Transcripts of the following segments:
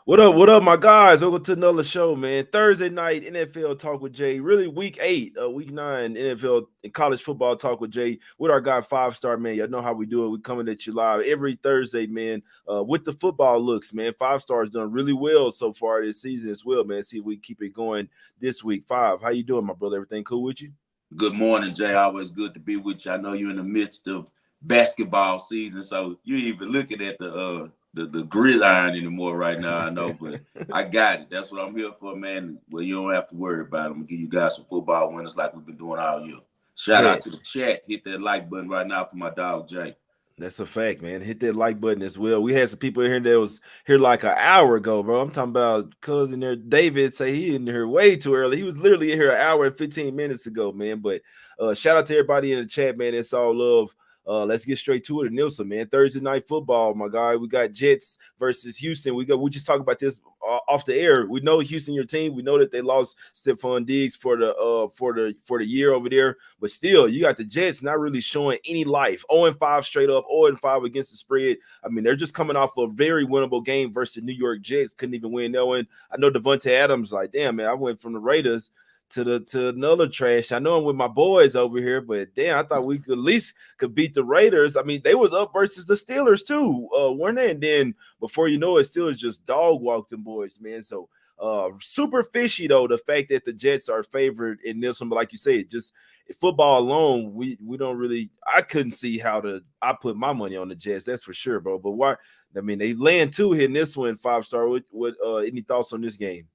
What up, my guys? Welcome to another show, man. Thursday night NFL talk with Jay. Really, week 8, week 9 NFL and college football talk with Jay. With our guy 5-star man. Y'all know how we do it. We coming at you live every Thursday, man. With the football looks, man. 5-star's done really well so far this season as well, man. See if we keep it going this week. How you doing, my brother? Everything cool with you? Good morning, Jay. Always good to be with you. I know you're in the midst of basketball season, so you even looking at the gridiron anymore right now. I know, but I got it. That's what I'm here for, man. Well, you don't have to worry about it. I'm gonna give you guys some football winners like we've been doing all year. Shout Yeah. out to the chat. Hit that like button right now for my dog Jay. That's a fact, man. Hit that like button as well. We had some people in here that was here like an hour ago, bro. I'm talking about cousin there, David. Say he in here way too early. He was literally in here an hour and 15 minutes ago, man. But shout out to everybody in the chat, man. It's all love. Let's get straight to it. Nielsen, man. Thursday night football, my guy. We got Jets versus Houston. We just talked about this off the air. We know Houston, your team. We know that they lost Stephon Diggs for the year over there, but still, you got the Jets not really showing any life. 0-5 straight up, 0-5 against the spread. I mean, they're just coming off a very winnable game versus New York Jets. Couldn't even win that one. I know Devontae Adams, like, damn, man, I went from the Raiders to another trash. I know I'm with my boys over here, but damn, I thought we could at least could beat the Raiders. I mean, they was up versus the Steelers too, weren't they? And then before you know it, Steelers just dog walked them boys, man. So super fishy though, the fact that the Jets are favored in this one, but like you said, just football alone, we don't really. I couldn't see I put my money on the Jets, that's for sure, bro. But why? I mean, they land 2 hitting this one 5-star. What any thoughts on this game?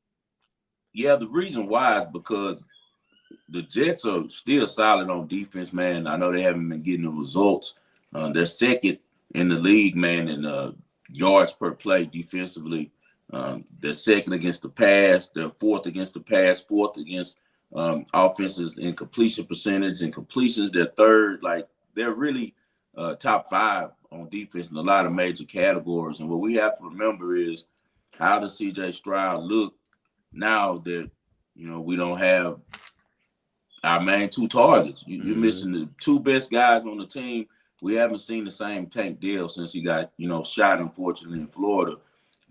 Yeah, the reason why is because the Jets are still solid on defense, man. I know they haven't been getting the results. They're second in the league, man, in yards per play defensively. They're second against the pass. They're fourth against the pass, fourth against offenses in completion percentage and completions. They're third. Like, they're really top 5 on defense in a lot of major categories. And what we have to remember is, how does C.J. Stroud look now that, we don't have our main 2 targets? You're missing the 2 best guys on the team. We haven't seen the same Tank Dell since he got, shot, unfortunately, in Florida.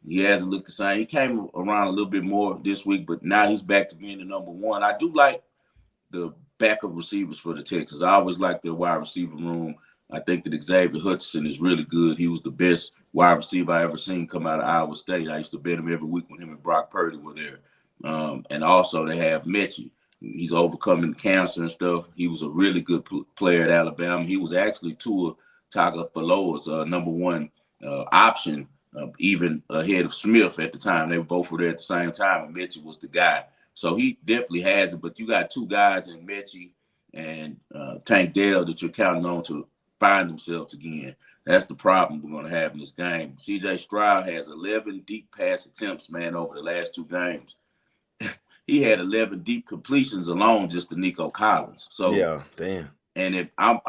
He hasn't looked the same. He came around a little bit more this week, but now he's back to being the number 1. I do like the backup receivers for the Texans. I always like their wide receiver room. I think that Xavier Hutchinson is really good. He was the best wide receiver I ever seen come out of Iowa State. I used to bet him every week when him and Brock Purdy were there. And also they have Mechie. He's overcoming cancer and stuff. He was a really good player at Alabama. He was actually Tua Tagovailoa's number 1 option, even ahead of Smith at the time. They both were there at the same time, and Mechie was the guy. So he definitely has it. But you got 2 guys in Mechie and Tank Dell that you're counting on to find themselves again. That's the problem we're going to have in this game. C.J. Stroud has 11 deep pass attempts, man, over the last 2 games. He had 11 deep completions alone just to Nico Collins. So yeah, damn. And if I'm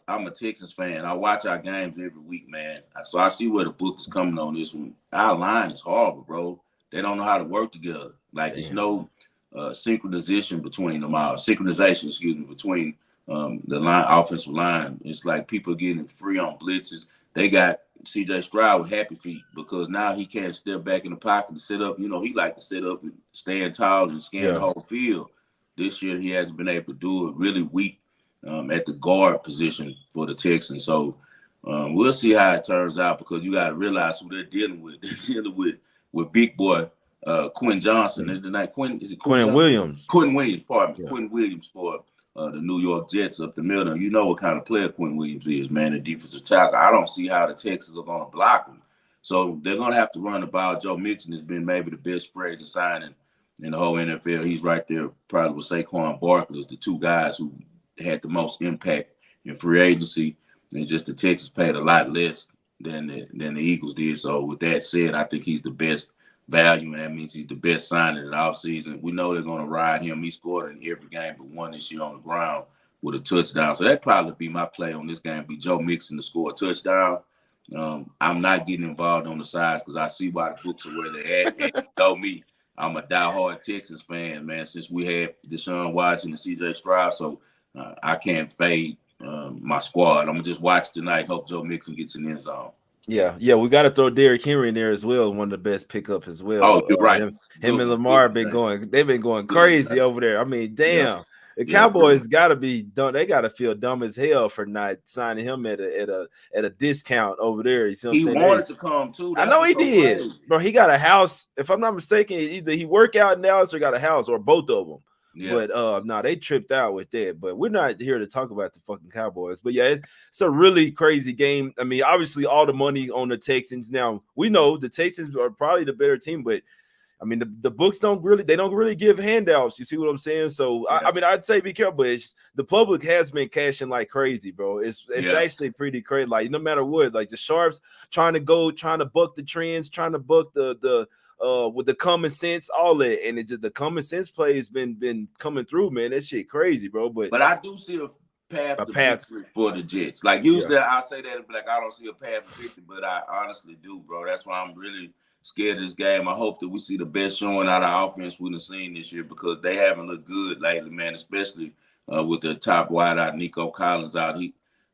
a Texans fan, I watch our games every week, man. So I see where the book is coming on this one. Our line is horrible, bro. They don't know how to work together. Like, there's no synchronization between them all. Synchronization, between the line, offensive line. It's like people getting free on blitzes. They got C.J. Stroud with happy feet because now he can't step back in the pocket and sit up. He like to sit up and stand tall and scan the whole field. This year he hasn't been able to do it. Really weak at the guard position for the Texans. So we'll see how it turns out, because you got to realize who they're dealing with. They're dealing with big boy Quinn Johnson. Is the name Quinn? Is it Quinn Williams? Quinn Williams, pardon me. Yeah. Quinn Williams for the New York Jets up the middle. You know what kind of player Quinn Williams is, man, the defensive tackle. I don't see how the Texans are going to block him. So they're going to have to run the ball. Joe Mixon has been maybe the best free agent signing in the whole NFL. He's right there probably with Saquon Barkley as the 2 guys who had the most impact in free agency. It's just the Texans paid a lot less than the Eagles did. So with that said, I think he's the best value, and that means he's the best signing in the offseason. We know they're going to ride him. He scored in every game but 1 this year on the ground with a touchdown. So that'd probably be my play on this game, be Joe Mixon to score a touchdown. I'm not getting involved on the sides because I see why the books are where they're at. And you know me, I'm a diehard Texans fan, man, since we had Deshaun Watson and C.J. Stroud. So I can't fade my squad. I'm going to just watch tonight, hope Joe Mixon gets in the end zone. Yeah, we got to throw Derrick Henry in there as well. One of the best pickup as Oh, well. you're right. Him and Good Lamar one, been Jay. going. They've been going Good one, crazy Jay. over there. I mean, Yeah, damn, the yeah, good one. Cowboys got to be done. They got to feel dumb as hell for not signing him at a discount over there. You see what I'm He saying? wanted to come too. I That's know what's he so did, crazy. bro. He got a house. If I'm not mistaken, either he work out in Dallas or got a house or both of them. Yeah, But no, they tripped out with that. But we're not here to talk about the fucking Cowboys. But yeah, it's a really crazy game. I mean, obviously, all the money on the Texans. Now we know the Texans are probably the better team, but I mean, the books don't really give handouts. You see what I'm saying? So I yeah, mean, I'd say be careful. But the public has been cashing like crazy, bro. It's yeah. actually pretty crazy. Like no matter what, like the sharps trying to buck the trends, trying to buck the with the common sense, all that, and it just the common sense play has been coming through, man. That shit crazy, bro. But But I do see a path a to path, victory for the Jets. Like yeah, usually I say that and be like, I don't see a path to victory, but I honestly do, bro. That's why I'm really scared of this game. I hope that we see the best showing out of offense we've seen this year because they haven't looked good lately, man, especially with the top wideout Nico Collins out.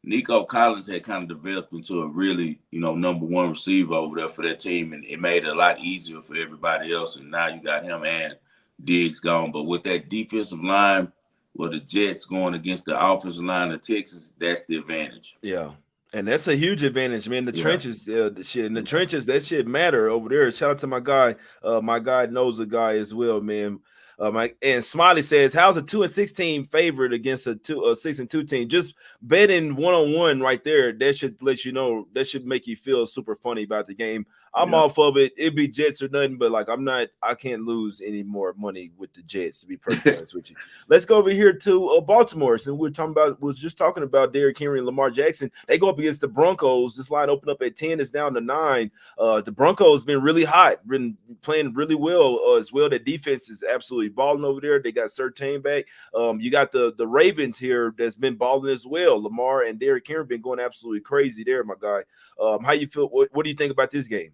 Nico Collins had kind of developed into a really, number one receiver over there for that team, and it made it a lot easier for everybody else. And now you got him and Diggs gone. But with that defensive line, well, the Jets going against the offensive line of Texas, that's the advantage. yeah. And that's a huge advantage, man. The Yeah. trenches, the shit in the trenches, that shit matter over there. Shout out to my guy. My guy knows a guy as well, man. My and Smiley says, "How's a 2-16 favorite against a 6-2 team?" Just betting 1-on-1 right there. That should let you know. That should make you feel super funny about the game. I'm Yeah. off of it. It'd be Jets or nothing, but like I'm not. I can't lose any more money with the Jets. To be perfectly honest with you. Let's go over here to Baltimore. So was just talking about Derrick Henry and Lamar Jackson. They go up against the Broncos. This line opened up at 10, it's down to 9. The Broncos been really hot, been playing really well as well. The defense is absolutely balling over there. They got Surtain back. You got the Ravens here that's been balling as well. Lamar and Derrick Henry been going absolutely crazy there, my guy. How you feel? What do you think about this game?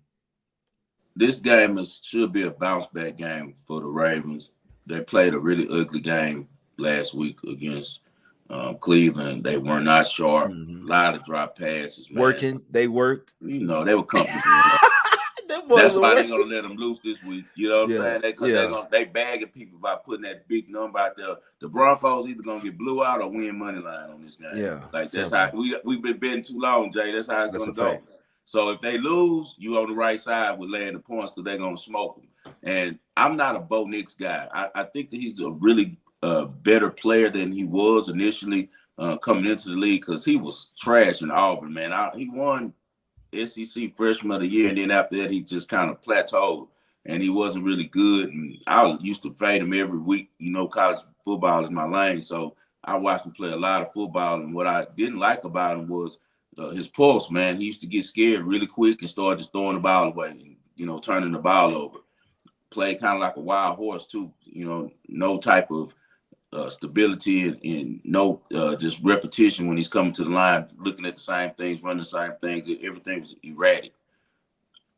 This game should be a bounce back game for the Ravens. They played a really ugly game last week against Cleveland. They were not sharp. Mm-hmm. A lot of drop passes, man. Working, they worked. They were comfortable. That boys That's are why they're working. gonna let them loose this week. You know what I'm Yeah, saying? Because yeah, they bagging people by putting that big number out there. The Broncos either gonna get blew out or win money line on this game. yeah. Like that's how Simple. we've been betting too long, Jay. That's how it's That's gonna a go. fact. So if they lose, you on the right side with laying the points because they're gonna smoke them. And I'm not a Bo Nix guy. I think that he's a really better player than he was initially coming into the league because he was trash in Auburn, man. He won SEC Freshman of the Year, and then after that, he just kind of plateaued, and he wasn't really good. And I used to fade him every week. College football is my lane, so I watched him play a lot of football. And what I didn't like about him was his pulse, man. He used to get scared really quick and start just throwing the ball away, and, turning the ball over. Played kind of like a wild horse too. No type of stability and no just repetition when he's coming to the line, looking at the same things, running the same things. Everything was erratic.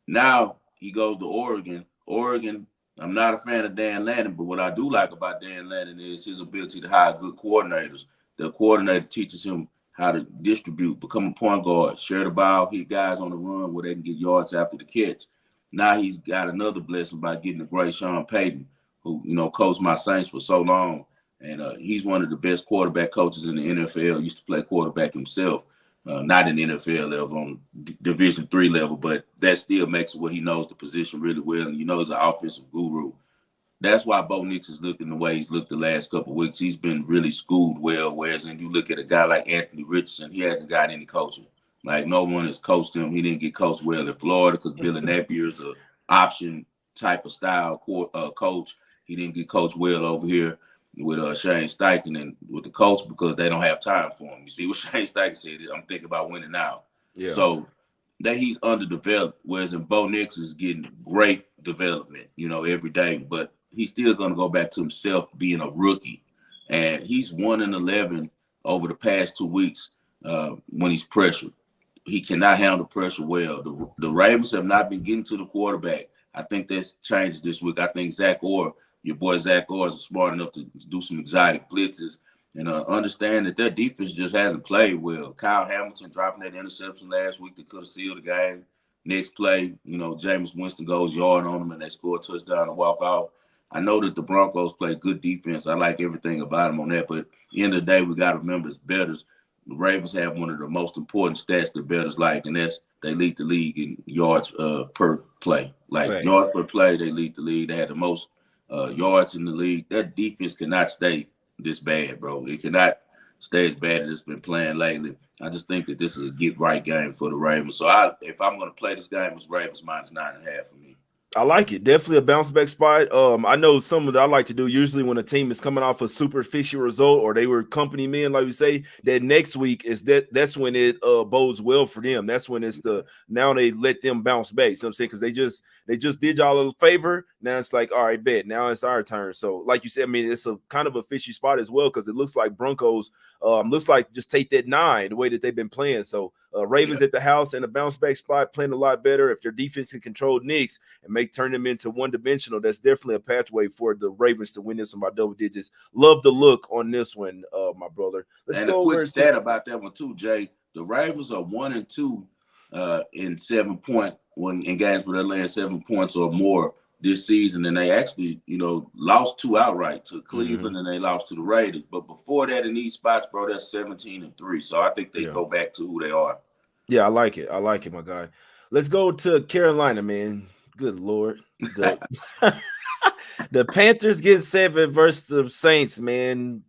Now he goes to Oregon. Oregon, I'm not a fan of Dan Lanning, but what I do like about Dan Lanning is his ability to hire good coordinators. The coordinator teaches him how to distribute, become a point guard, share the ball, hit guys on the run where they can get yards after the catch. Now he's got another blessing by getting the great Sean Payton, who, coached my Saints for so long. And he's one of the best quarterback coaches in the NFL. Used to play quarterback himself, not in the NFL level, on Division III level, but that still makes it where he knows the position really well. And he's an offensive guru. That's why Bo Nix is looking the way he's looked the last couple of weeks. He's been really schooled well. Whereas when you look at a guy like Anthony Richardson, he hasn't got any coaching. Like no one has coached him. He didn't get coached well in Florida because Billy Napier is an option type of style coach. He didn't get coached well over here with Shane Steichen and with the coach because they don't have time for him. You see what Shane Steichen said? I'm thinking about winning now. Yeah. So that he's underdeveloped, whereas in Bo Nix is getting great development, every day. But he's still going to go back to himself being a rookie. And he's 1-11 over the past 2 weeks when he's pressured. He cannot handle pressure well. The Ravens have not been getting to the quarterback. I think that's changed this week. I think your boy Zach Orr is smart enough to do some exotic blitzes and understand that their defense just hasn't played well. Kyle Hamilton dropping that interception last week that could have sealed the game. next play, Jameis Winston goes yard on them and they score a touchdown and walk off. I know that the Broncos play good defense. I like everything about them on that. But at the end of the day, we got to remember as bettors, the Ravens have one of the most important stats that bettors like, and that's they lead the league in yards per play. Like Facts. yards per play, they lead the league. They had the most yards in the league. Their defense cannot stay this bad, bro. It cannot stay as bad as it's been playing lately. I just think that this is a get right game for the Ravens. So if I'm going to play this game, it's Ravens -9.5 for me. I like it. Definitely a bounce back spot. I know some of that I like to do usually when a team is coming off a super fishy result or they were company men, like we say, that next week is that's when it bodes well for them. That's when it's now they let them bounce back. You know what I'm saying? Because they just did y'all a favor. Now it's like, all right, bet. Now it's our turn. So, like you said, I mean, it's a kind of a fishy spot as well because it looks like Broncos looks like just take that 9 the way that they've been playing. So Ravens at the house and a bounce back spot playing a lot better. If their defense can control Knicks and turn them into one-dimensional, that's definitely a pathway for the Ravens to win this one by double digits. Love the look on this one, my brother. Let's go a quick stat about that one too, Jay. The Ravens are 1-2 in 7-point in games where they land 7 points or more this season, and they actually, lost 2 outright to Cleveland and they lost to the Raiders. But before that, in these spots, bro, that's 17-3. So I think they go back to who they are. Yeah, I like it. I like it, my guy. Let's go to Carolina, man. Good Lord. The Panthers get 7 versus the Saints, man.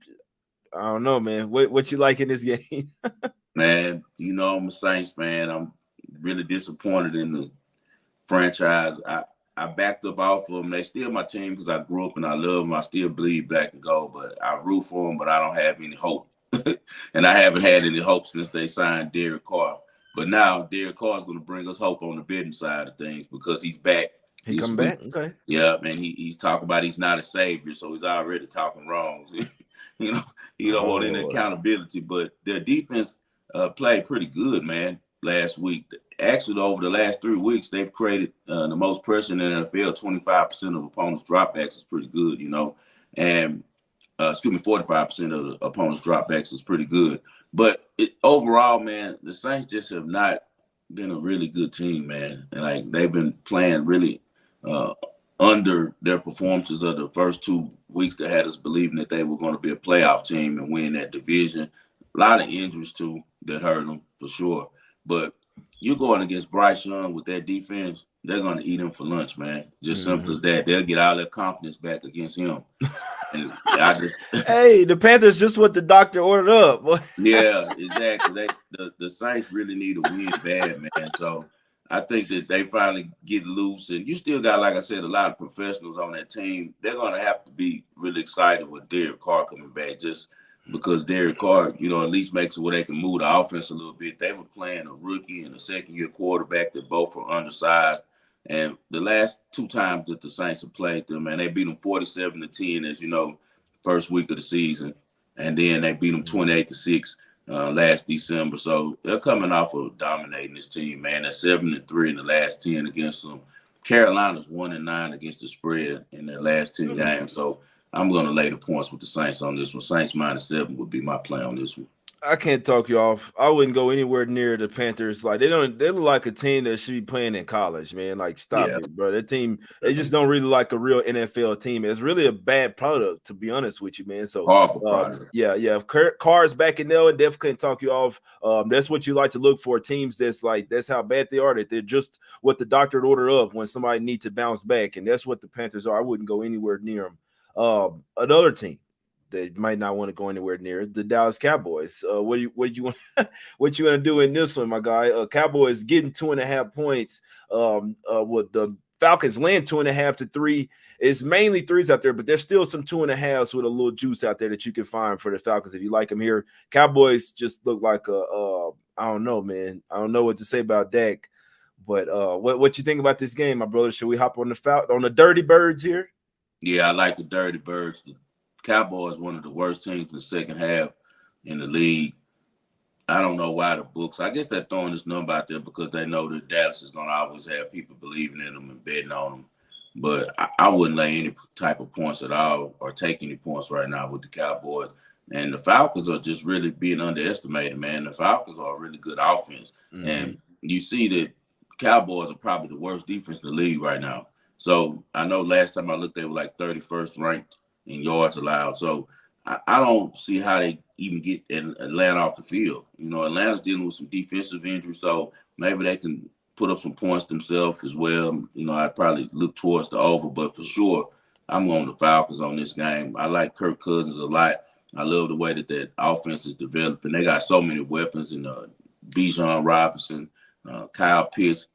I don't know, man. What you like in this game? Man, I'm a Saints fan. I'm really disappointed in the franchise. I backed up off of them. They still my team because I grew up and I love them. I still bleed black and gold, but I root for them, but I don't have any hope. And I haven't had any hope since they signed Derek Carr. But now Derek Carr is going to bring us hope on the betting side of things because he's back. He come back? Okay. Yeah, man. He's talking about he's not a savior, so he's already talking wrong. He don't want any accountability. But their defense played pretty good, man, last week. Actually, over the last 3 weeks, they've created the most pressure in the NFL. 25% of opponents' dropbacks is pretty good, and 45% of the opponents' dropbacks is pretty good. But overall, man, the Saints just have not been a really good team, man. And like they've been playing really under their performances of the first 2 weeks that had us believing that they were going to be a playoff team and win that division. A lot of injuries too that hurt them for sure. But you're going against Bryce Young with that defense, they're going to eat him for lunch, man. Just simple as that. They'll get all their confidence back against him. And hey, the Panthers just what the doctor ordered up. Yeah, exactly. The Saints really need a win bad, man. So I think that they finally get loose. And you still got, like I said, a lot of professionals on that team. They're going to have to be really excited with Derek Carr coming back just because Derek Carr, at least makes it where they can move the offense a little bit. They were playing a rookie and a second-year quarterback that both were undersized. And the last 2 times that the Saints have played them, man, they beat them 47-10, as you know, first week of the season. And then they beat them 28-6 last December. So they're coming off of dominating this team, man. They're 7-3 in the last 10 against them. Carolina's 1-9 against the spread in their last 10 games. So I'm going to lay the points with the Saints on this one. Saints -7 would be my play on this one. I can't talk you off. I wouldn't go anywhere near the Panthers. Like they look like a team that should be playing in college, man. Like stop it, bro. That team, they just don't really like a real NFL team. It's really a bad product, to be honest with you, man. So yeah. If Carr's back in there, definitely can't talk you off. That's what you like to look for. Teams that's how bad they are. That they're just what the doctor ordered up when somebody needs to bounce back, and that's what the Panthers are. I wouldn't go anywhere near them. Another team that might not want to go anywhere near the Dallas Cowboys. What you want? What you want to do in this one, my guy? Cowboys getting 2.5 points. With the Falcons land 2.5 to 3. It's mainly 3s out there, but there's still some 2.5s with a little juice out there that you can find for the Falcons if you like them here. Cowboys just look like I don't know, man. I don't know what to say about Dak, but what you think about this game, my brother? Should we hop on the Dirty Birds here? Yeah, I like the Dirty Birds. The Cowboys one of the worst teams in the second half in the league. I don't know why the books. I guess they're throwing this number out there because they know that Dallas is going to always have people believing in them and betting on them. But I wouldn't lay any type of points at all or take any points right now with the Cowboys. And the Falcons are just really being underestimated, man. The Falcons are a really good offense. And you see that Cowboys are probably the worst defense in the league right now. So I know last time I looked, they were like 31st ranked in yards allowed. So I don't see how they even get Atlanta off the field. You know, Atlanta's dealing with some defensive injuries, so maybe they can put up some points themselves as well. You know, I'd probably look towards the over, but for sure, I'm going the Falcons on this game. I like Kirk Cousins a lot. I love the way that offense is developing. They got so many weapons in Bijan Robinson, Kyle Pitts,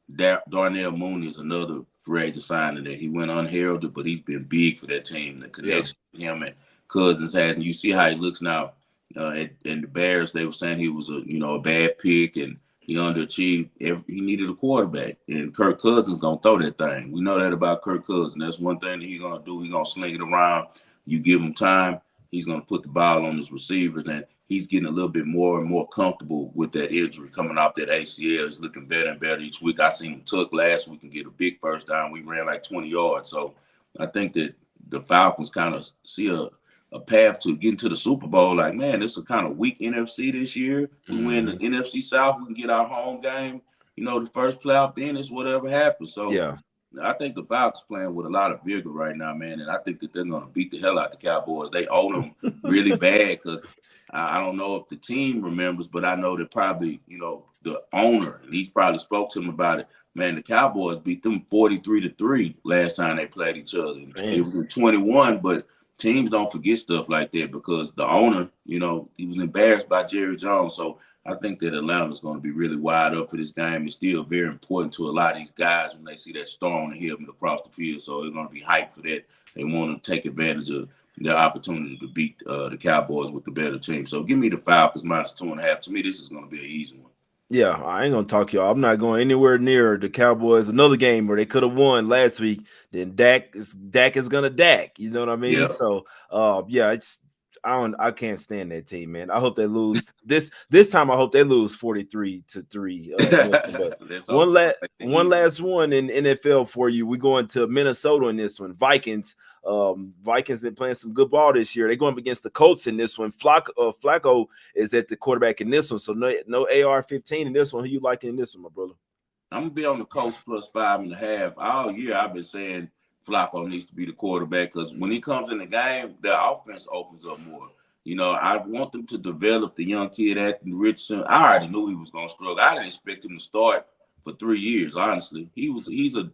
Darnell Mooney is another free agent signing that he went unheralded, but he's been big for that team. The connection him and Cousins has, and you see how he looks now. And the Bears, they were saying he was a bad pick and he underachieved. He needed a quarterback, and Kirk Cousins gonna throw that thing. We know that about Kirk Cousins. That's one thing that he's gonna do. He's gonna sling it around. You give him time, he's gonna put the ball on his receivers, and he's getting a little bit more and more comfortable with that injury coming off that ACL. He's looking better and better each week. I seen him tuck last week and get a big first down. We ran like 20 yards. So I think that the Falcons kind of see a path to getting to the Super Bowl. Like, man, it's a kind of weak NFC this year. We win the NFC South, we can get our home game. You know, the first playoff, then it's whatever happens. So I think the Falcons playing with a lot of vigor right now, man, and I think that they're going to beat the hell out of the Cowboys. They own them really bad because I don't know if the team remembers, but I know that probably, the owner, and he's probably spoke to him about it. Man, the Cowboys beat them 43-3 last time they played each other. It was in 21, but teams don't forget stuff like that because the owner, he was embarrassed by Jerry Jones. So I think that Atlanta's going to be really wide up for this game. It's still very important to a lot of these guys when they see that star on the helmet across the field. So they're going to be hyped for that. They want to take advantage of their opportunity to beat the Cowboys with the better team. So give me the Falcons -2.5. To me, this is going to be an easy one. Yeah, I ain't gonna talk y'all. I'm not going anywhere near the Cowboys. Another game where they could have won last week. Then Dak is gonna Dak. You know what I mean? Yeah. So, I can't stand that team, man. I hope they lose this time. I hope they lose 43-3. But one last one in NFL for you. We're going to Minnesota in this one. Vikings. Vikings been playing some good ball this year. They're going up against the Colts in this one. Flacco is at the quarterback in this one, so no AR-15 in this one. Who you liking in this one, my brother? I'm gonna be on the Colts +5.5. All year I've been saying Flacco needs to be the quarterback because when he comes in the game, their offense opens up more. I want them to develop the young kid Anthony Richardson. I already knew he was gonna struggle. I didn't expect him to start for 3 years. Honestly, he's a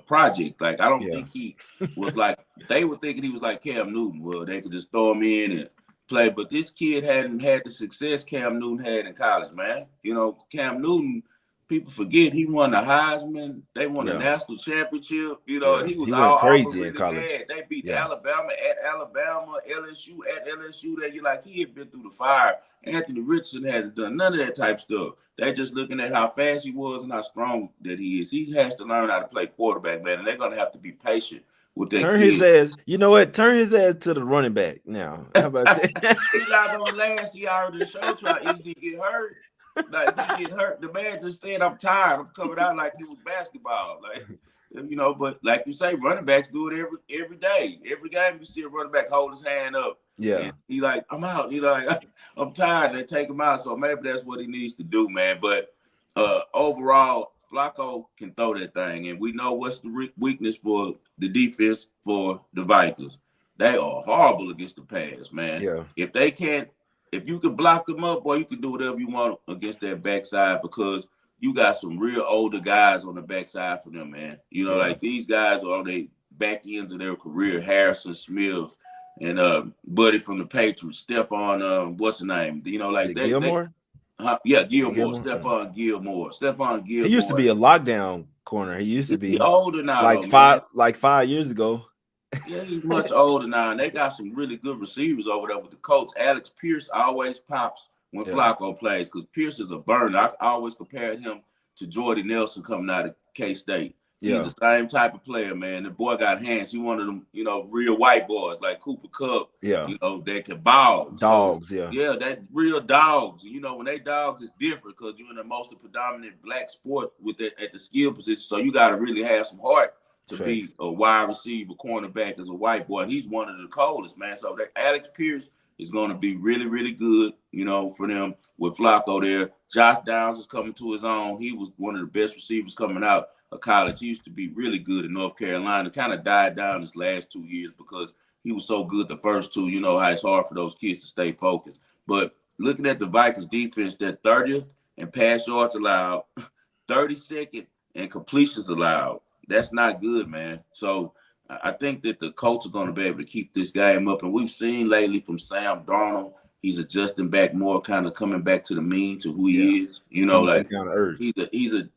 project. Like, I don't think he was like, they were thinking he was like Cam Newton. Well, they could just throw him in and play. But this kid hadn't had the success Cam Newton had in college, man. Cam Newton, people forget he won the Heisman. They won the national championship. He was all crazy really in college. bad. They beat Alabama at Alabama, LSU at LSU. That he had been through the fire. Anthony Richardson hasn't done none of that type stuff. They're just looking at how fast he was and how strong that he is. He has to learn how to play quarterback, man, and they're going to have to be patient with that Turn his ass. You know what? Turn his ass to the running back now. How about that? He got on last year already showed you how easy he get hurt. Like, he get hurt. The man just said, I'm tired. I'm coming out like it was basketball. But like you say, running backs do it every day. Every game you see a running back hold his hand up. Yeah. And he like, I'm out. I'm tired. They take him out. So maybe that's what he needs to do, man. But overall, Flacco can throw that thing. And we know what's the weakness for the defense for the Vikings. They are horrible against the pass, man. Yeah. If you could block them up, boy, you can do whatever you want against that backside because you got some real older guys on the backside for them, man. Like these guys are on their back ends of their career. Harrison Smith and Buddy from the Patriots, Stephon, what's his name? Gilmore? Gilmore. Stephon Gilmore. He used to be a lockdown corner. He used to be. He's older now, like 5 years ago. Yeah, he's much older now, and they got some really good receivers over there with the Colts. Alex Pierce always pops when Flacco plays because Pierce is a burner. I always compared him to Jordy Nelson coming out of K-State. He's the same type of player, man. The boy got hands. He one of them, real white boys like Cooper Kupp. Yeah. They can ball. Dogs, Yeah, that real dogs. When they dogs, it's different because you're in the most predominant black sport at the skill position. So you got to really have some heart to be a wide receiver, cornerback as a white boy. And he's one of the coldest, man. So Alex Pierce is going to be really, really good, for them with Flacco there. Josh Downs is coming to his own. He was one of the best receivers coming out of college. He used to be really good in North Carolina. Kind of died down his last 2 years because he was so good the first two. You know how it's hard for those kids to stay focused. But looking at the Vikings defense, they're 30th in pass yards allowed, 32nd in completions allowed. That's not good, man. So I think that the Colts are going to be able to keep this game up. And we've seen lately from Sam Darnold, he's adjusting back more, kind of coming back to the mean to who he is. Coming Like back down to earth. he's a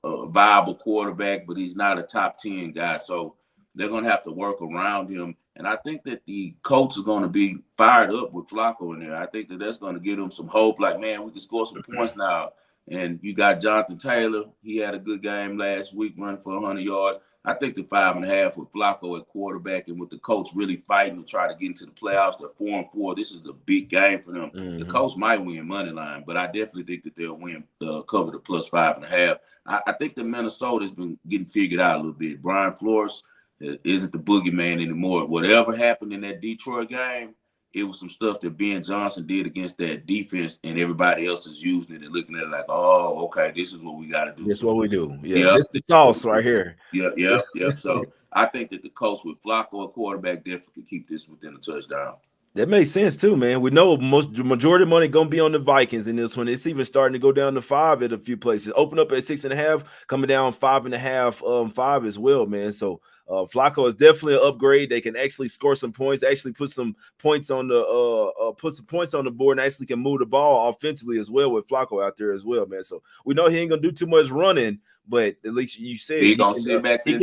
a viable quarterback, but he's not a top 10 guy. So they're going to have to work around him. And I think that the Colts are going to be fired up with Flacco in there. I think that that's going to give them some hope. Like, man, we can score some points now. And you got Jonathan Taylor. He had a good game last week, running for 100 yards. I think the 5.5 with Flacco at quarterback and with the Colts really fighting to try to get into the playoffs. They're 4-4. This is the big game for them. The Colts might win money line, but I definitely think that they'll win, cover the plus 5.5. I think that Minnesota's been getting figured out a little bit. Brian Flores isn't the boogeyman anymore. Whatever happened in that Detroit game, it was some stuff that Ben Johnson did against that defense, and everybody else is using it and looking at it like, oh, okay, this is what we got to do. This is what we do. Yeah, this is the sauce right here. Yep. So I think that the Colts with Flacco at quarterback definitely could keep this within a touchdown. That makes sense too, man. We know the majority of money gonna be on the Vikings in this one. It's even starting to go down to 5 at a few places. Open up at 6.5, coming down 5.5, 5 as well, man. So Flacco is definitely an upgrade. They can actually score some points, actually put some points on the board, and actually can move the ball offensively as well with Flacco out there as well, man. So we know he ain't gonna do too much running, but at least you said he can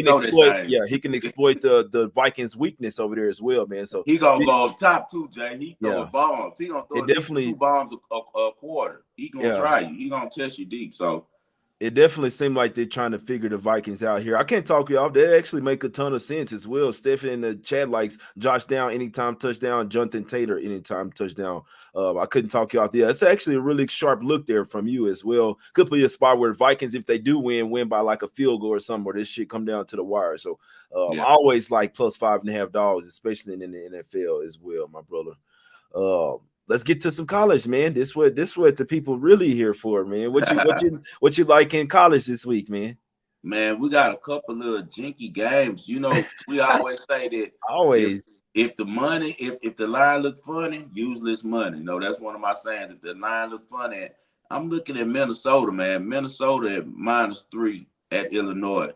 exploit. Yeah, he can exploit the Vikings' weakness over there as well, man. So he gonna go up top too, Jay. He throwing bombs. He gonna throw definitely 2 bombs a quarter. He gonna try you. He gonna test you deep. So it definitely seemed like they're trying to figure the Vikings out here. I can't talk you off. They actually make a ton of sense as well. Stephen in the chat likes Josh Down anytime touchdown, Jonathan Taylor anytime touchdown. I couldn't talk you off. Yeah, it's actually a really sharp look there from you as well. Could be a spot where Vikings, if they do win by like a field goal or something, where this shit come down to the wire. So I always like plus $5.5, especially in the NFL as well, my brother. Let's get to some college, man. This what the people really here for, man. What you like in college this week, man? Man, we got a couple of jinky games. We always say that if the money, if the line look funny, usually it's money. That's one of my sayings. If the line look funny, I'm looking at Minnesota, man. Minnesota at -3 at Illinois.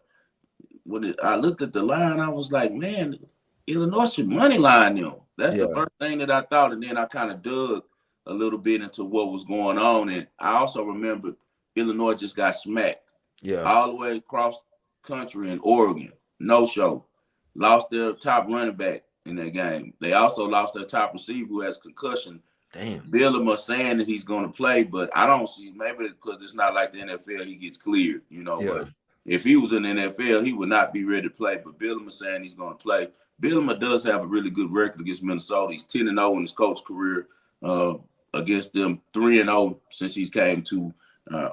When I looked at the line, I was like, man, Illinois should money line them. That's the first thing that I thought, and then I kind of dug a little bit into what was going on. And I also remember Illinois just got smacked. All the way across country in Oregon. No show. Lost their top running back in that game. They also lost their top receiver who has concussion. Damn. Bielema saying that he's going to play, but I don't see, maybe because it's not like the NFL, he gets cleared, But if he was in the NFL, he would not be ready to play. But Bielema saying he's going to play. Bielema does have a really good record against Minnesota. He's 10-0 in his coach career against them, 3-0 since he's came to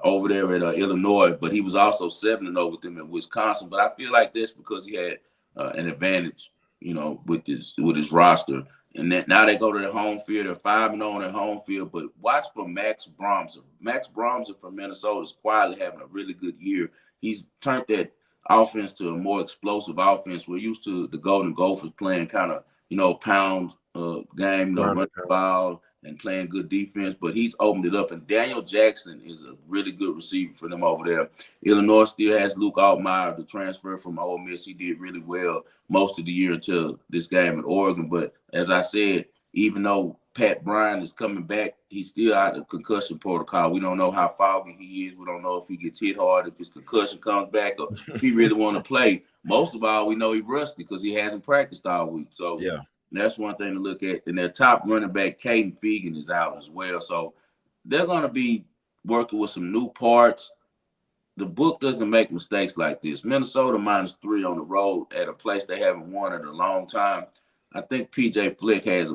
over there at Illinois. But he was also 7-0 with them at Wisconsin. But I feel like this because he had an advantage, with his roster. And then now they go to their home field. They're 5-0 on their home field. But watch for Max Bromser. Max Bromser from Minnesota is quietly having a really good year. He's turned that offense to a more explosive offense. We're used to the Golden Gophers playing kind of, pound game, running the ball and playing good defense, but he's opened it up. And Daniel Jackson is a really good receiver for them over there. Illinois still has Luke Altmaier, the transfer from Ole Miss. He did really well most of the year until this game at Oregon. But as I said, even though Pat Bryant is coming back, he's still out of concussion protocol. We don't know how foggy he is. We don't know if he gets hit hard, if his concussion comes back, or if he really want to play. Most of all, we know he's rusty because he hasn't practiced all week. So that's one thing to look at. And their top running back, Caden Fegan, is out as well. So they're going to be working with some new parts. The book doesn't make mistakes like this. Minnesota -3 on the road at a place they haven't won in a long time. I think PJ Flick has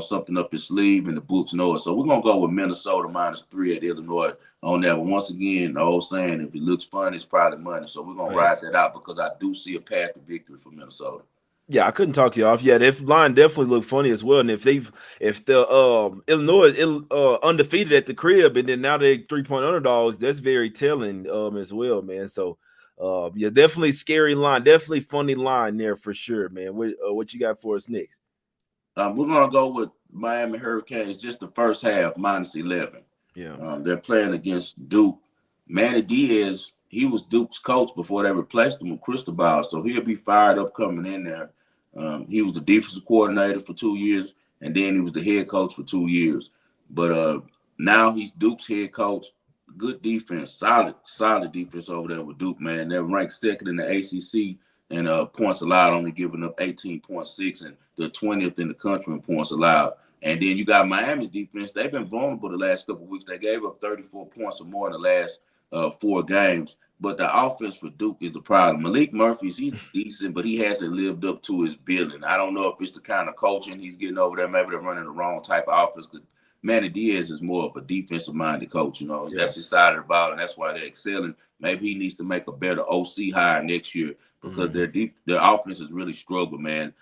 something up his sleeve, and the books know it. So we're gonna go with Minnesota -3 at Illinois on that. But once again, the old saying, if it looks fun, it's probably money. So we're gonna ride that out because I do see a path to victory for Minnesota. Yeah, I couldn't talk you off. Yeah, that line definitely looked funny as well. And if the Illinois undefeated at the crib and then now they're 3-point underdogs, that's very telling as well, man. So yeah, definitely scary line, definitely funny line there for sure, man. What you got for us next? We're gonna go with Miami Hurricanes just the first half -11. Yeah. They're playing against Duke. Manny Diaz, he was Duke's coach before they replaced him with Cristobal, so he'll be fired up coming in there. He was the defensive coordinator for 2 years, and then he was the head coach for 2 years. But now he's Duke's head coach. Good defense, solid defense over there with Duke, man. They're ranked second in the ACC and points allowed, only giving up 18.6, and the 20th in the country in points allowed. And then you got Miami's defense. They've been vulnerable the last couple of weeks. They gave up 34 points or more in the last 4 games. But the offense for Duke is the problem. Malik Murphy's, he's decent, but he hasn't lived up to his billing. I don't know if it's the kind of coaching he's getting over there. Maybe they're running the wrong type of offense, because Manny Diaz is more of a defensive-minded coach. Yeah. That's his side of the ball, and that's why they're excelling. Maybe he needs to make a better OC hire next year, because their offense has really struggled, man.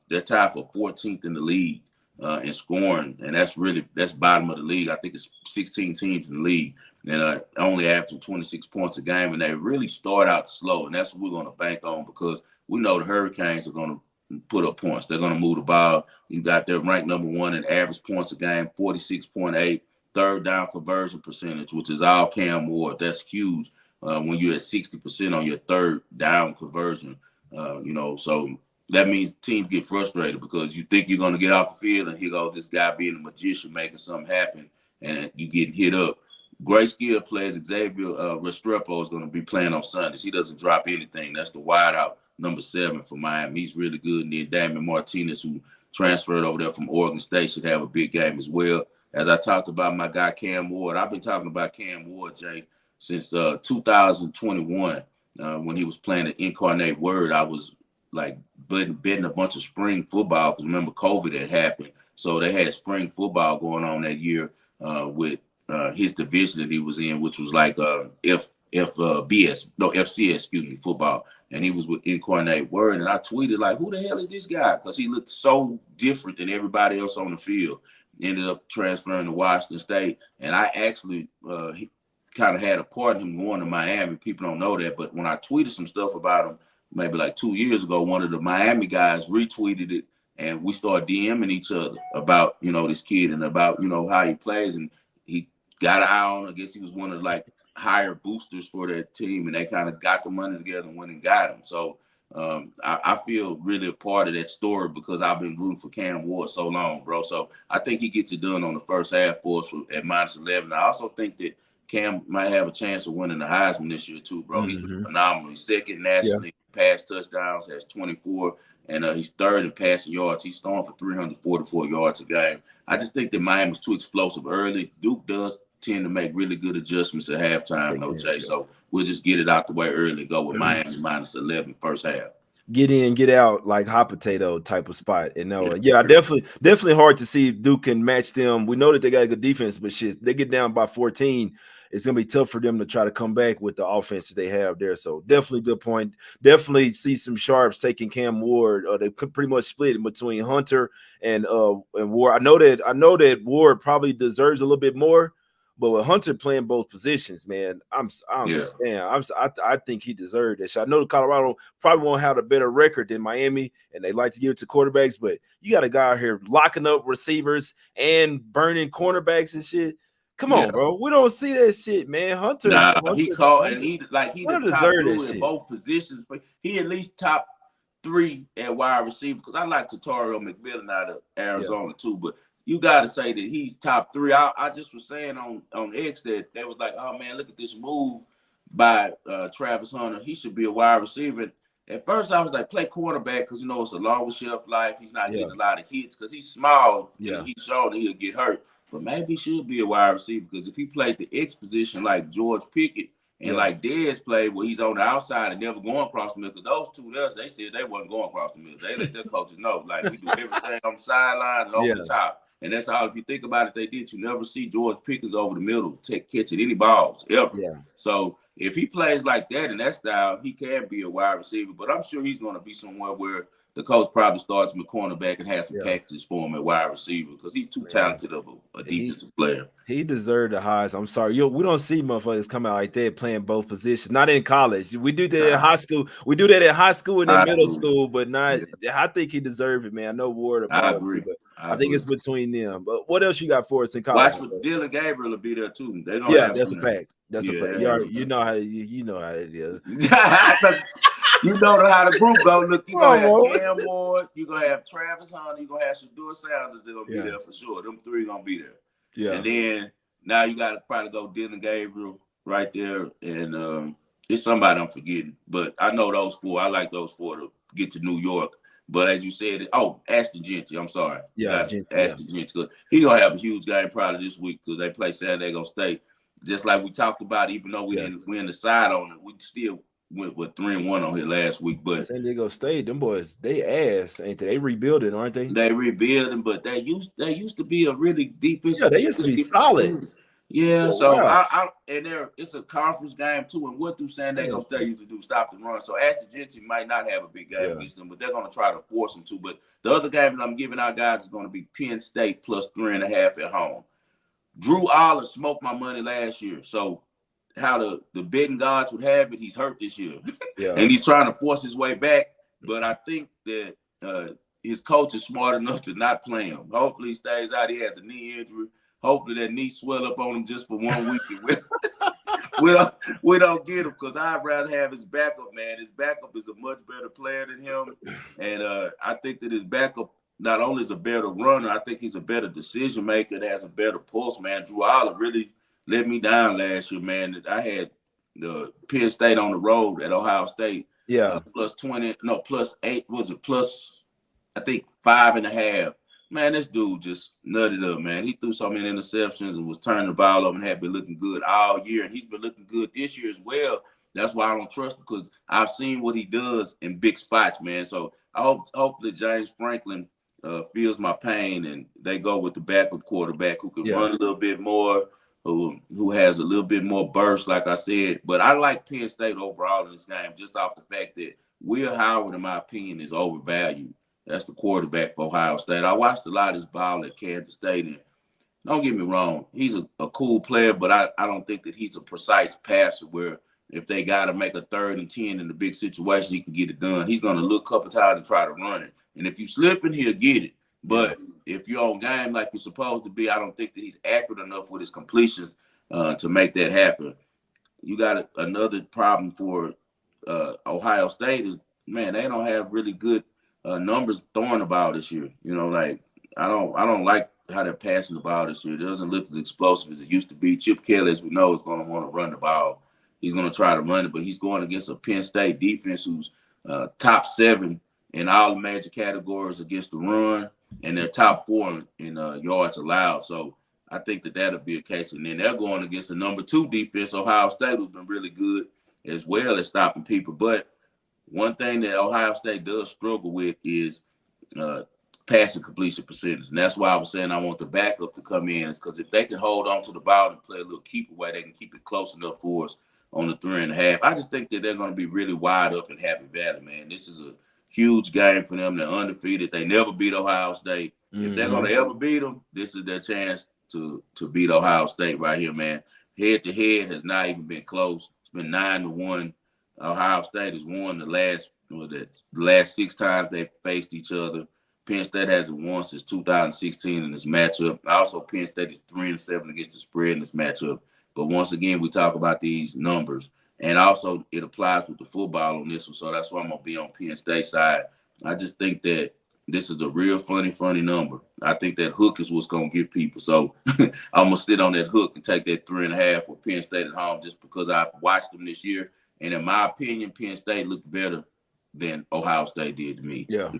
They're tied for 14th in the league in scoring, and that's bottom of the league. I think it's 16 teams in the league, and only averaging 26 points a game, and they really start out slow, and that's what we're going to bank on, because we know the Hurricanes are going to put up points. They're going to move the ball. You got their ranked number 1 in average points a game, 46.8, third down conversion percentage, which is all Cam Ward. That's huge when you're at 60% on your third down conversion. So that means teams get frustrated, because you think you're going to get off the field, and here goes this guy being a magician, making something happen, and you getting hit up. Great skill players. Xavier Restrepo is going to be playing on Sundays. He doesn't drop anything. That's the wideout, number 7 for Miami. He's really good. And then Damon Martinez, who transferred over there from Oregon State, should have a big game as well. As I talked about my guy Cam Ward, I've been talking about Cam Ward, Jay, since 2021 when he was playing at Incarnate Word. I was like betting a bunch of spring football, because remember COVID had happened. So they had spring football going on that year with his division that he was in, which was like FCS, football. And he was with Incarnate Word. And I tweeted, like, who the hell is this guy? Because he looked so different than everybody else on the field. Ended up transferring to Washington State. And I actually kind of had a part in him going to Miami. People don't know that. But when I tweeted some stuff about him, maybe like 2 years ago, one of the Miami guys retweeted it. And we started DMing each other about, this kid and about, how he plays. And he got an eye on. I guess he was one of like higher boosters for that team, and they kind of got the money together and went and got him. So I feel really a part of that story, because I've been rooting for Cam Ward so long, bro. So I think he gets it done on the first half for us at -11. I also think that Cam might have a chance of winning the Heisman this year too, bro. He's been phenomenal. He's second nationally pass touchdowns, has 24, and he's third in passing yards. He's throwing for 344 yards a game. I just think that Miami's too explosive early. Duke does tend to make really good adjustments at halftime, though, Jay. So we'll just get it out the way early and go with Miami -11 first half. Get in, get out, like hot potato type of spot. And yeah, definitely hard to see if Duke can match them. We know that they got a good defense, but shit, they get down by 14. It's gonna be tough for them to try to come back with the offenses they have there. So definitely good point. Definitely see some sharps taking Cam Ward. They pretty much split in between Hunter and Ward. I know that Ward probably deserves a little bit more. But with Hunter playing both positions, man, I think he deserved that shot. I know Colorado probably won't have a better record than Miami, and they like to give it to quarterbacks, but you got a guy out here locking up receivers and burning cornerbacks and shit. Come on, bro. We don't see that shit, man. Hunter he caught, and he the top dude in both positions, but he at least top 3 at wide receiver, because I like Tatario McMillan out of Arizona too, but you got to say that he's top 3. I just was saying on X that they was like, oh, man, look at this move by Travis Hunter. He should be a wide receiver. At first, I was like, play quarterback, because, it's a longer shelf life. He's not getting a lot of hits because he's small. Yeah. He's short and he'll get hurt. But maybe he should be a wide receiver, because if he played the X position like George Pickett and like Dez played, where he's on the outside and never going across the middle, because those two there, they said they wasn't going across the middle. They let their coaches know, like, we do everything on the sidelines and over the top. And that's how, if you think about it, they did. You never see George Pickens over the middle catching any balls ever. Yeah. So if he plays like that in that style, he can be a wide receiver. But I'm sure he's going to be somewhere where the coach probably starts him at cornerback and has some Yeah, packages for him at wide receiver because he's too man. talented of a He defensive player. he deserved the highs. I'm sorry. We don't see motherfuckers come out like that playing both positions. Not in college. We do that in Nah, high school. We do that in high school and in high middle school. school, but not. Yeah, I think he deserved it, man. I know Ward I about too, agree. but I I think agree. it's between them. But what else you got for us in college? Watch for Dylan Gabriel will be there too. They're gonna Yeah, have that's a some. fact. That's a Yeah, fact. they have You know how you know how it is. you know how the group go. Look, you're gonna Come have on. Cam Ward, you're gonna have Travis Hunter, you're gonna have Shadur Sanders, they're gonna be Yeah, there for sure. Them three gonna be there. yeah. And then now you gotta probably go Dylan Gabriel right there. And it's somebody I'm forgetting. But I know those four. I like those four to get to New York. But as you said, Ashton Genty, I'm sorry. You Yeah, got yeah. Ashton Genty. He's gonna have a huge game probably this week because they play San Diego State. Just like we talked about, even though we Yeah. didn't win the side on it, we still went with 3-1 on here last week. But San Diego State, them boys, they ass, ain't they? They rebuilding, aren't they? they rebuilding, but they used to be a really Yeah, defensive they used to be defensive solid team. Yeah, for a so while. it's a conference game too. And what do San Diego Man, State used to do? Stop the run. So Ashton Genty might not have a big game yeah. against them, but they're going to try to force them to. But the other game that I'm giving our guys is going to be Penn State plus 3.5 at home. Drew Aller smoked my money last year. So how the betting gods would have it, he's hurt this year. Yeah. And he's trying to force his way back. But I think that his coach is smart enough to not play him. Hopefully he stays out. He has a knee injury. Hopefully that knee swell up on him just for 1 week. we don't get him because I'd rather have his backup, man. His backup is a much better player than him. And I think that his backup not only is a better runner, I think he's a better decision maker and has a better pulse, man. Drew Aller really let me down last year, man. I had the Penn State on the road at Ohio State. Yeah. Plus 20, no, plus 8, was it plus, I think 5.5. Man, this dude just nutted up, man. He threw so many interceptions and was turning the ball over and had been looking good all year. And he's been looking good this year as well. That's why I don't trust him because I've seen what he does in big spots, man. So I hopefully James Franklin feels my pain and they go with the backup quarterback who can run a little bit more, who has a little bit more burst, like I said. But I like Penn State overall in this game just off the fact that Will Howard, in my opinion, is overvalued. That's the quarterback for Ohio State. I watched a lot of his ball at Kansas State, and don't get me wrong, he's a cool player, but I don't think that he's a precise passer where if they got to make a 3rd and 10 in a big situation, he can get it done. He's going to look a couple times and try to run it. And if you slip in, he'll get it. But if you're on game like you're supposed to be, I don't think that he's accurate enough with his completions to make that happen. You got another problem for Ohio State is, man, they don't have really good numbers throwing the ball this year. You know, like I don't like how they're passing the ball this year. It doesn't look as explosive as it used to be. Chip Kelly, as we know, is going to want to run the ball. He's going to try to run it, but he's going against a Penn State defense who's top 7 in all the major categories against the run, and they're top 4 in yards allowed. So I think that that'll be a case. And then they're going against the number 2 defense, Ohio State, who's been really good as well as stopping people. But one thing that Ohio State does struggle with is passing completion percentage. And that's why I was saying I want the backup to come in, because if they can hold on to the ball and play a little keep away, they can keep it close enough for us on the 3.5. I just think that they're going to be really wide up in Happy Valley, man. This is a huge game for them. They're undefeated. They never beat Ohio State. If they're going to ever beat them, this is their chance to beat Ohio State right here, man. Head to head has not even been close. It's been 9-1. Ohio State has won the last 6 times they faced each other. Penn State hasn't won since 2016 in this matchup. Also, Penn State is 3-7 against the spread in this matchup. But once again, we talk about these numbers. And also, it applies with the football on this one. So that's why I'm going to be on Penn State side. I just think that this is a real funny number. I think that hook is what's going to get people. So I'm going to sit on that hook and take that 3.5 for Penn State at home just because I've watched them this year. And in my opinion, Penn State looked better than Ohio State did to me. Yeah.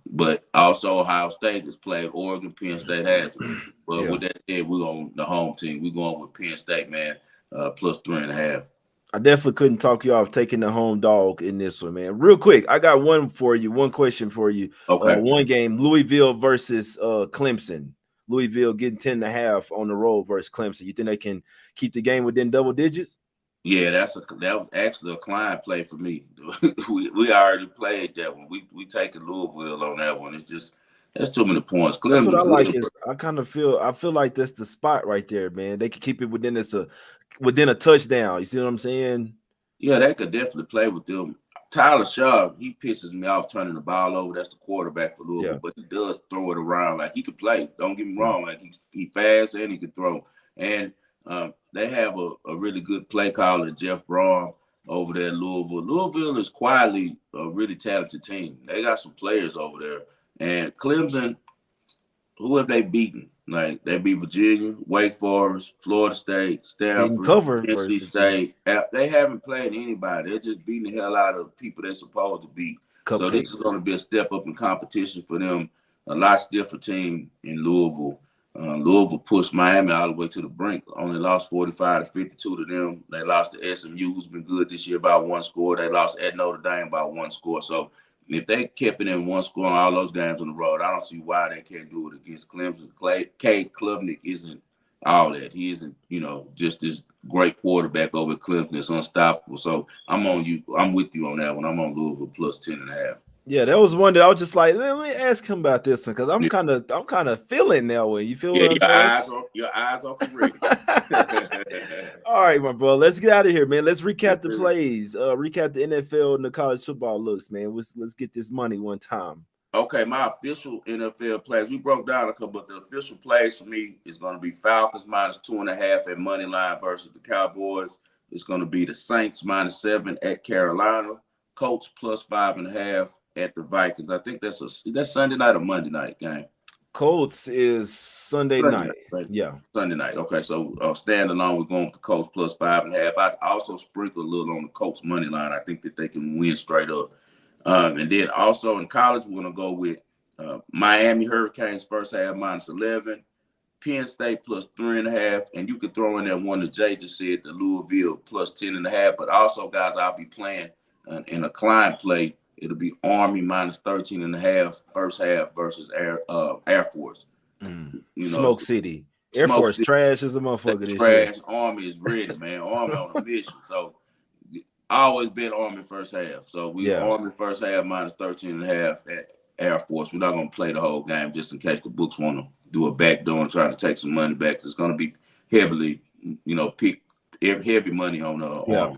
But also Ohio State has played Oregon. Penn State hasn't. But with that said, we're on the home team. We're going with Penn State, man, plus 3.5. I definitely couldn't talk you off taking the home dog in this one, man. Real quick, I got one question for you. Okay. One game, Louisville versus Clemson. Louisville getting 10.5 on the road versus Clemson. You think they can keep the game within double digits? Yeah, that was actually a client play for me. we already played that one. We taking Louisville on that one. It's just that's too many points. That's what Clemson I like. good, Is but I feel like that's the spot right there, man. They can keep it within a touchdown. You see what I'm saying? yeah, they could definitely play with them. Tyler Shaw, he pisses me off turning the ball over. That's the quarterback for Louisville, Yeah. but he does throw it around. Like he could play. Don't get me Mm. wrong. Like he fast and he can throw. And they have a really good play caller, Jeff Braun, over there at Louisville. Louisville is quietly a really talented team. They got some players over there. And Clemson, who have they beaten? Like they beat Virginia, Wake Forest, Florida State, Didn't Stanford, cover versus NC Virginia. State. They haven't played anybody. They're just beating the hell out of people they're supposed to beat. So this is Cupcakes. going to be a step up in competition for them. A lot stiffer team in Louisville. Louisville pushed Miami all the way to the brink. Only lost 45-52 to them. They lost to SMU, who's been good this year, by one score. They lost at Notre Dame by one score. So if they kept it in one score on all those games on the road, I don't see why they can't do it against Clemson. Cade Klubnik isn't all that. He isn't, just this great quarterback over at Clemson. It's unstoppable. So I'm on you. I'm with you on that one. I'm on Louisville plus 10.5. Yeah, that was one that I was just like, let me ask him about this one because Yeah, I'm kind of feeling that way. You feel yeah, what I'm saying? your eyes are correct. All right, my bro. Let's get out of here, man. Let's recap the plays. Recap the NFL and the college football looks, man. Let's get this money one time. Okay, my official NFL plays. We broke down a couple, but the official plays for me is going to be Falcons minus 2.5 at money line versus the Cowboys. It's going to be the Saints minus 7 at Carolina. Colts plus 5.5 at the Vikings. I think that's Sunday night or Monday night game. Colts is Sunday night. Right? Yeah. Sunday night. Okay, so stand alone, we're going with the Colts plus 5.5. I also sprinkle a little on the Colts money line. I think that they can win straight up. And then also in college, we're going to go with Miami Hurricanes first half minus 11, Penn State plus 3.5, and you could throw in that one that Jay just said, the Louisville plus 10.5. But also, guys, I'll be playing in a client play. It'll be Army minus 13.5 first half versus Air Force. Smoke City. Air Smoke Force City, trash as a motherfucker this year. trash. Army is ready, man. Army on a mission. So I always been Army first half. So we Army first half minus 13.5 at Air Force. We're not going to play the whole game just in case the books want to do a backdoor and try to take some money back. It's going to be heavily, heavy money on Army.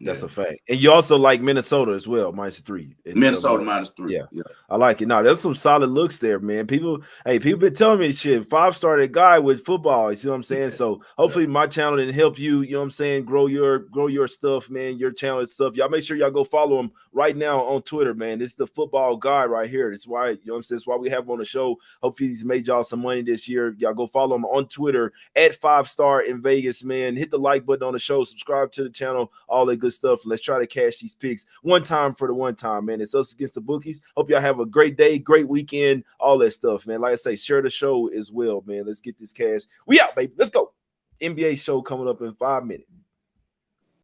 That's a fact. And you also like Minnesota as well, minus 3. Minnesota minus 3. Yeah. I like it. Now, there's some solid looks there, man. People been telling me shit. 5-star guy with football. You see what I'm saying? So hopefully my channel didn't help you, you know what I'm saying, grow your stuff, man, your channel and stuff. Y'all make sure y'all go follow him right now on Twitter, man. This is the football guy right here. That's why, you know what I'm saying, that's why we have him on the show. Hopefully he's made y'all some money this year. Y'all go follow him on Twitter at 5-star in Vegas, man. Hit the like button on the show, subscribe to the channel, all that good stuff. Let's try to cash these picks one time for the one time, man. It's us against the bookies. Hope y'all have a great day, great weekend, all that stuff, man. Like I say, share the show as well, man. Let's get this cash. We out, baby. Let's go. NBA show coming up in 5 minutes.